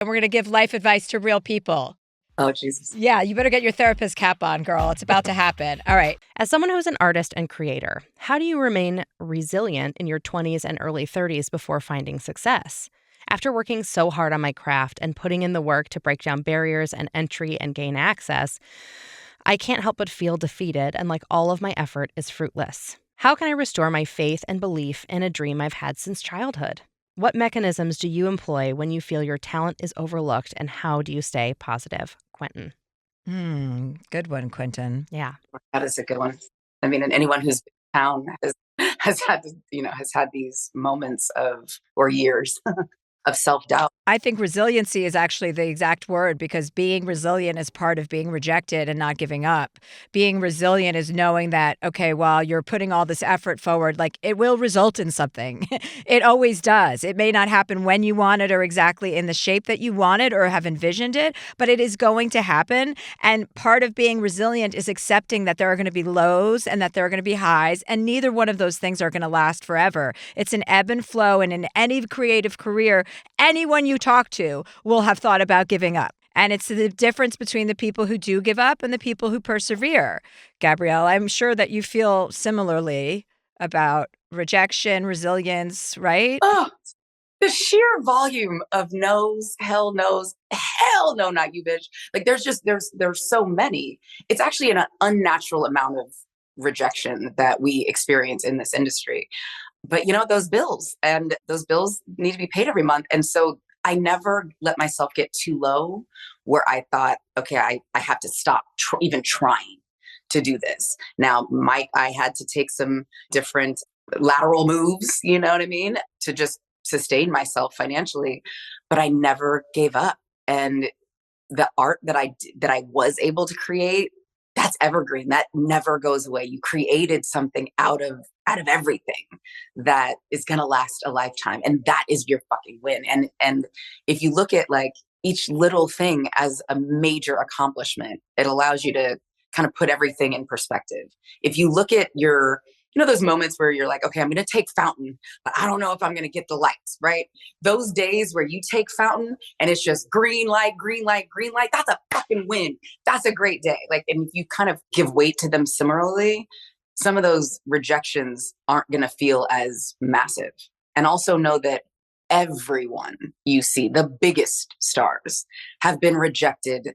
And we're going to give life advice to real people. Oh, Jesus. Yeah, you better get your therapist cap on, girl. It's about to happen. All right. As someone who's an artist and creator, how do you remain resilient in your 20s and early 30s before finding success? After working so hard on my craft and putting in the work to break down barriers and entry and gain access, I can't help but feel defeated and like all of my effort is fruitless. How can I restore my faith and belief in a dream I've had since childhood? What mechanisms do you employ when you feel your talent is overlooked, and how do you stay positive? Quentin. Good one, Quentin. Yeah. That is a good one. I mean, and anyone who's been in town has had, has had these moments or years of self-doubt. I think resiliency is actually the exact word, because being resilient is part of being rejected and not giving up. Being resilient is knowing that, okay, while you're putting all this effort forward, like, it will result in something. It always does. It may not happen when you want it or exactly in the shape that you want it or have envisioned it, but it is going to happen. And part of being resilient is accepting that there are going to be lows and that there are going to be highs, and neither one of those things are going to last forever. It's an ebb and flow, and in any creative career, anyone you talk to will have thought about giving up. And it's the difference between the people who do give up and the people who persevere. Gabrielle, I'm sure that you feel similarly about rejection, resilience, right? Oh, the sheer volume of no's, hell no's, hell no, not you, bitch. Like, there's so many. It's actually an unnatural amount of rejection that we experience in this industry. But those bills need to be paid every month. And so I never let myself get too low where I thought, okay, I have to stop even trying to do this. Now, I had to take some different lateral moves, you know what I mean, to just sustain myself financially, but I never gave up. And the art that I was able to create, that's evergreen. That never goes away. You created something out of everything that is going to last a lifetime. And that is your fucking win. And if you look at like each little thing as a major accomplishment, it allows you to kind of put everything in perspective. If you look at those moments where you're like, okay, I'm going to take Fountain, but I don't know if I'm going to get the lights, right? Those days where you take Fountain and it's just green light, green light, green light, that's a fucking win. That's a great day. Like, and if you kind of give weight to them similarly, some of those rejections aren't going to feel as massive. And also know that everyone you see, the biggest stars, have been rejected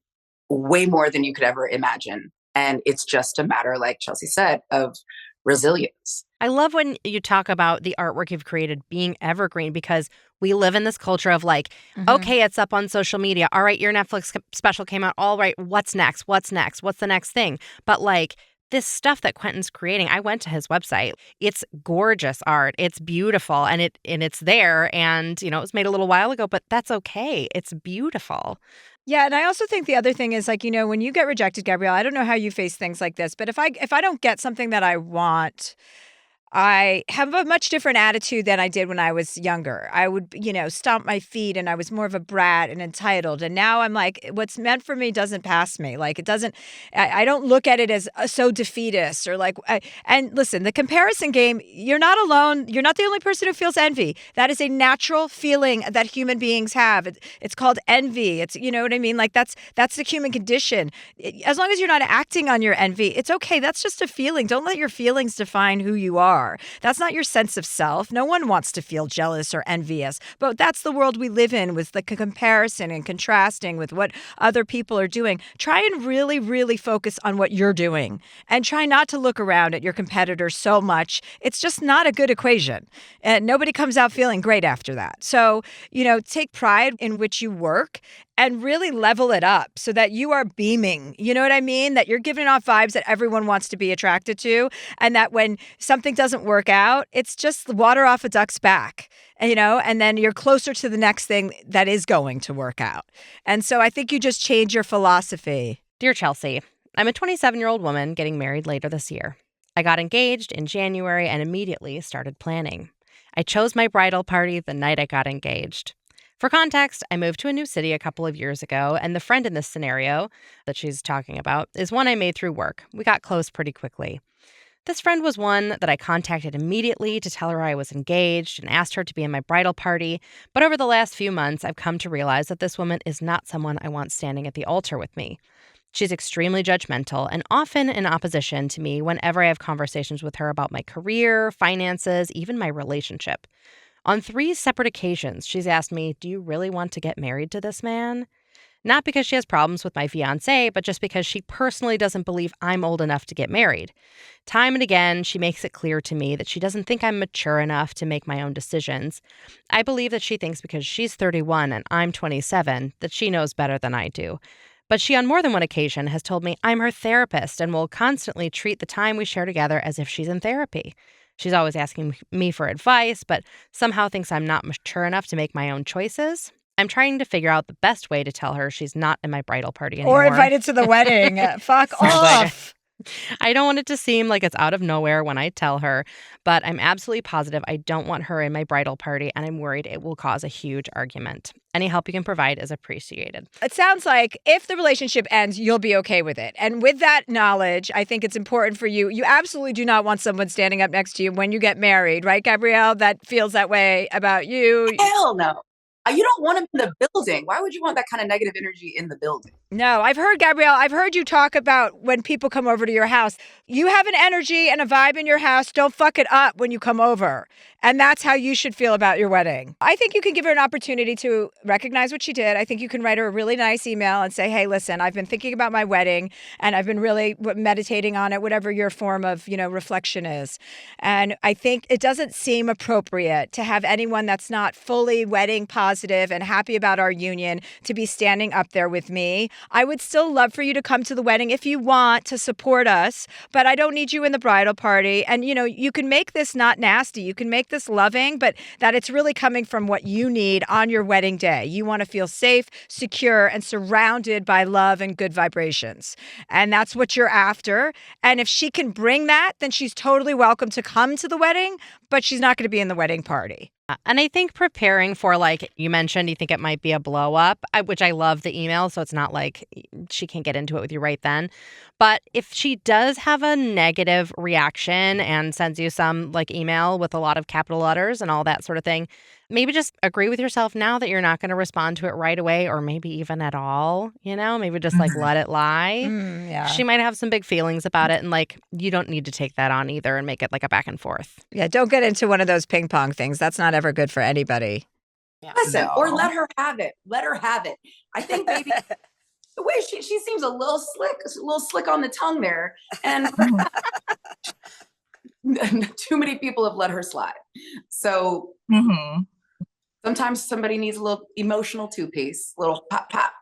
way more than you could ever imagine. And it's just a matter, like Chelsea said, of resilience. I love when you talk about the artwork you've created being evergreen, because we live in this culture of like, okay, it's up on social media. All right, your Netflix special came out. All right, what's next? What's next? What's the next thing? But like this stuff that Quentin's creating, I went to his website. It's gorgeous art. It's beautiful, and it's there. And it was made a little while ago, but that's okay. It's beautiful. Yeah, and I also think the other thing is, like, when you get rejected, Gabrielle, I don't know how you face things like this, but if I don't get something that I want, I have a much different attitude than I did when I was younger. I would, stomp my feet, and I was more of a brat and entitled. And now I'm like, what's meant for me doesn't pass me. Like, it doesn't, I don't look at it as so defeatist or like, and listen, the comparison game, you're not alone. You're not the only person who feels envy. That is a natural feeling that human beings have. It's called envy. It's, you know what I mean? Like, that's the human condition. As long as you're not acting on your envy, it's okay. That's just a feeling. Don't let your feelings define who you are. That's not your sense of self. No one wants to feel jealous or envious, but that's the world we live in, with the comparison and contrasting with what other people are doing. Try and really, really focus on what you're doing, and try not to look around at your competitors so much. It's just not a good equation, and nobody comes out feeling great after that. So, take pride in which you work and really level it up so that you are beaming. You know what I mean? That you're giving off vibes that everyone wants to be attracted to, and that when something doesn't work out, it's just water off a duck's back, and then you're closer to the next thing that is going to work out. And so I think you just change your philosophy. Dear Chelsea, I'm a 27-year-old woman getting married later this year. I got engaged in January and immediately started planning. I chose my bridal party the night I got engaged. For context, I moved to a new city a couple of years ago, and the friend in this scenario that she's talking about is one I made through work. We got close pretty quickly. This friend was one that I contacted immediately to tell her I was engaged and asked her to be in my bridal party. But over the last few months, I've come to realize that this woman is not someone I want standing at the altar with me. She's extremely judgmental and often in opposition to me whenever I have conversations with her about my career, finances, even my relationship. On 3 separate occasions, she's asked me, "Do you really want to get married to this man?" Not because she has problems with my fiance, but just because she personally doesn't believe I'm old enough to get married. Time and again, she makes it clear to me that she doesn't think I'm mature enough to make my own decisions. I believe that she thinks because she's 31 and I'm 27 that she knows better than I do. But she, on more than one occasion, has told me I'm her therapist and will constantly treat the time we share together as if she's in therapy. She's always asking me for advice, but somehow thinks I'm not mature enough to make my own choices. I'm trying to figure out the best way to tell her she's not in my bridal party anymore. Or invited to the wedding. Fuck off. I don't want it to seem like it's out of nowhere when I tell her, but I'm absolutely positive I don't want her in my bridal party, and I'm worried it will cause a huge argument. Any help you can provide is appreciated. It sounds like if the relationship ends, you'll be okay with it. And with that knowledge, I think it's important for you. You absolutely do not want someone standing up next to you when you get married, right, Gabrielle? That feels that way about you. Hell no. You don't want him in the building. Why would you want that kind of negative energy in the building? No, I've heard, Gabrielle, I've heard you talk about when people come over to your house. You have an energy and a vibe in your house. Don't fuck it up when you come over. And that's how you should feel about your wedding. I think you can give her an opportunity to recognize what she did. I think you can write her a really nice email and say, hey, listen, I've been thinking about my wedding and I've been really meditating on it, whatever your form of, reflection is. And I think it doesn't seem appropriate to have anyone that's not fully wedding positive and happy about our union to be standing up there with me. I would still love for you to come to the wedding if you want to support us, but I don't need you in the bridal party. And, you can make this not nasty. You can make this loving, but that it's really coming from what you need on your wedding day. You want to feel safe, secure, and surrounded by love and good vibrations. And that's what you're after. And if she can bring that, then she's totally welcome to come to the wedding, but she's not going to be in the wedding party. And I think preparing for, like you mentioned, you think it might be a blow up, which I love the email. So it's not like she can't get into it with you right then. But if she does have a negative reaction and sends you some email with a lot of capital letters and all that sort of thing, maybe just agree with yourself now that you're not going to respond to it right away or maybe even at all, maybe just let it lie. Yeah. She might have some big feelings about it. And you don't need to take that on either and make it a back and forth. Yeah. Don't get into one of those ping pong things. That's not ever good for anybody. Yeah. Listen, or let her have it. Let her have it. I think maybe the way she seems a little slick on the tongue there. And too many people have let her slide. So sometimes somebody needs a little emotional two-piece, little pop, pop.